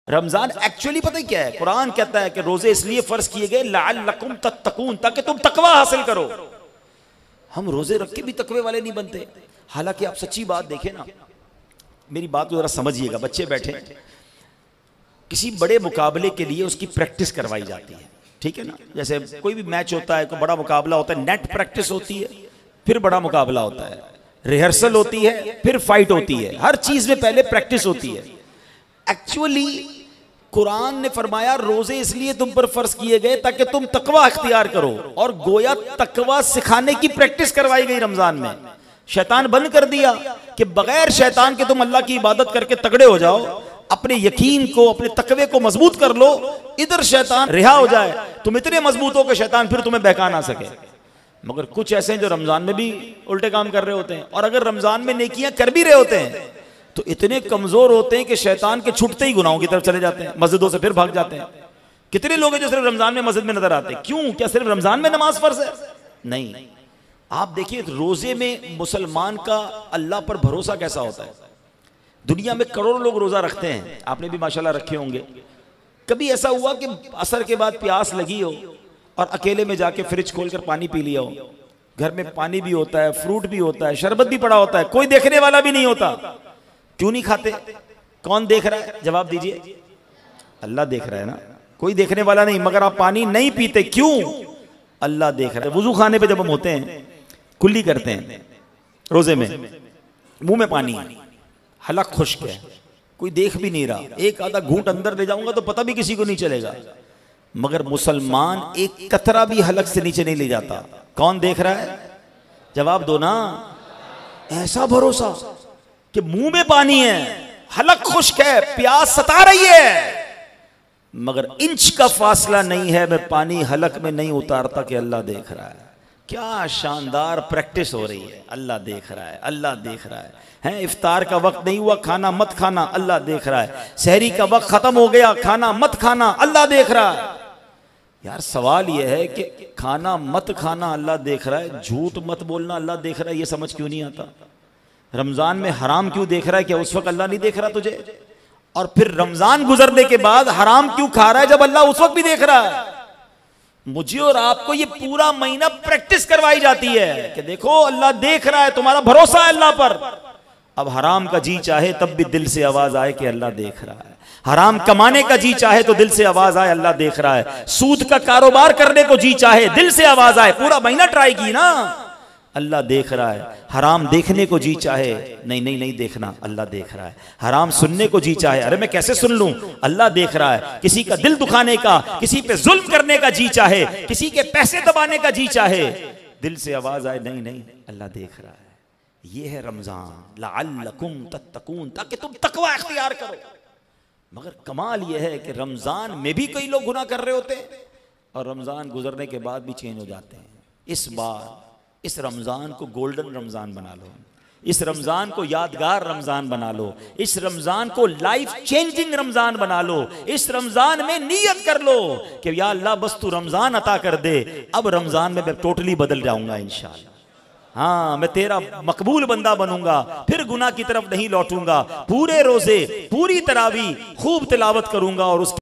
Ramzan actually पता है क्या है? कुरान कहता है कि रोजे इसलिए फर्ज किए गए लअल्लकुम तत्तकून, ताकि तुम तकवा हासिल करो। हम रोजे रख के भी तकवे वाले नहीं बनते। हालांकि आप सच्ची बात देखें ना, मेरी बात को जरा समझिएगा, बच्चे बैठे, किसी बड़े मुकाबले के लिए उसकी प्रैक्टिस करवाई जाती है, ठीक है ना। जैसे कोई भी मैच होता है, कोई बड़ा मुकाबला होता है, नेट प्रैक्टिस होती है, फिर बड़ा मुकाबला होता है, रिहर्सल होती है, फिर फाइट होती है, हर चीज में पहले प्रैक्टिस होती है। एक्चुअली कुरान ने फरमाया रोजे इसलिए तुम पर फर्ज किए गए ताकि तुम तकवा अख्तियार करो, और गोया तकवा सिखाने की प्रैक्टिस करवाई गई रमजान में। शैतान बंद कर दिया कि बगैर शैतान के तुम अल्लाह की इबादत करके तगड़े हो जाओ, अपने यकीन को, अपने तकवे को मजबूत कर लो, इधर शैतान रिहा हो जाए, तुम इतने मजबूत हो कि शैतान फिर तुम्हें बहका ना सके। मगर कुछ ऐसे हैं जो रमजान में भी उल्टे काम कर रहे होते हैं, और अगर रमजान में नेकियां कर भी रहे होते हैं तो इतने कमजोर होते हैं कि शैतान के छुटते ही गुनाहों की तरफ चले जाते हैं, मस्जिदों से फिर भाग जाते हैं। कितने लोग हैं जो सिर्फ रमजान में मस्जिद में नजर आते हैं? क्यों? क्या सिर्फ रमजान में नमाज फर्ज है? नहीं। आप देखिए रोजे में मुसलमान का अल्लाह पर भरोसा कैसा होता है। दुनिया में करोड़ों लोग रोजा रखते हैं, आपने भी माशाल्लाह रखे होंगे। कभी ऐसा हुआ कि असर के बाद प्यास लगी हो और अकेले में जाके फ्रिज खोलकर पानी पी लिया हो? घर में पानी भी होता है, फ्रूट भी होता है, शरबत भी पड़ा होता है, कोई देखने वाला भी नहीं होता, क्यों नहीं खाते? कौन देख रहा है? जवाब दीजिए। अल्लाह देख रहा है ना, कोई देखने वाला नहीं, मगर आप पानी नहीं पीते, क्यों? अल्लाह देख रहा है। वुजू खाने पे जब हम होते हैं, कुल्ली करते हैं रोजे में, मुंह में पानी, हलक खुश्क है, कोई देख भी नहीं रहा, एक आधा घूंट अंदर ले जाऊंगा तो पता भी किसी को नहीं चलेगा, मगर मुसलमान एक कतरा भी हलक से नीचे नहीं ले जाता। कौन देख रहा है? जवाब दो ना। ऐसा भरोसा कि मुंह में पानी है, हलक खुश्क है, प्यास सता रही है, मगर इंच का फासला नहीं है, मैं पानी हलक में नहीं उतारता कि अल्लाह देख रहा है। क्या शानदार प्रैक्टिस हो रही है। अल्लाह देख रहा है, अल्लाह देख रहा है। हैं, इफ्तार का वक्त नहीं हुआ, खाना मत खाना, अल्लाह देख रहा है। सहरी का वक्त खत्म हो गया, खाना मत खाना, अल्लाह देख रहा है। यार सवाल यह है कि खाना मत खाना अल्लाह देख रहा है, झूठ मत बोलना अल्लाह देख रहा है, ये समझ क्यों नहीं आता? रमजान में हराम क्यों देख रहा है? क्या उस वक्त अल्लाह नहीं देख रहा तुझे? और फिर रमजान गुजरने के बाद हराम क्यों खा रहा है जब अल्लाह उस वक्त भी देख रहा है? मुझे और आपको ये पूरा महीना प्रैक्टिस करवाई जाती है कि देखो अल्लाह देख रहा है, तुम्हारा भरोसा है अल्लाह पर। अब हराम का जी चाहे तब भी दिल से आवाज आए कि अल्लाह देख रहा है। हराम कमाने का जी चाहे तो दिल से आवाज आए अल्लाह देख रहा है। सूद का कारोबार करने को जी चाहे, दिल से आवाज आए, पूरा महीना ट्राई की ना, अल्लाह देख रहा है। हराम देखने को जी चाहे, नहीं नहीं नहीं देखना, अल्लाह देख रहा है। हराम सुनने को जी चाहे, अरे मैं कैसे सुन लूं, अल्लाह देख रहा है। किसी का दिल दुखाने का, किसी पे जुल्म करने का जी चाहे, किसी के पैसे दबाने का जी चाहे, दिल से आवाज आए नहीं नहीं अल्लाह देख रहा है। ये है रमजान, लअल्लकुम तत्तकून, ताकि तुम तकवा इख्तियार करो। मगर कमाल यह है कि रमजान में भी कई लोग गुनाह कर रहे होते हैं और रमजान गुजरने के बाद भी चेंज हो जाते हैं। इस बार इस रमजान को गोल्डन रमजान बना लो, इस रमजान को यादगार रमजान बना लो, इस रमजान को लाइफ चेंजिंग रमजान बना लो। इस रमजान में नियत कर लो कि या अल्लाह बस तू रमजान अता कर दे, अब रमजान में मैं टोटली बदल जाऊंगा इंशाअल्लाह। हाँ, मैं तेरा मकबूल बंदा बनूंगा, फिर गुनाह की तरफ नहीं लौटूंगा, पूरे रोजे पूरी तरावी खूब तिलावत करूंगा और उसके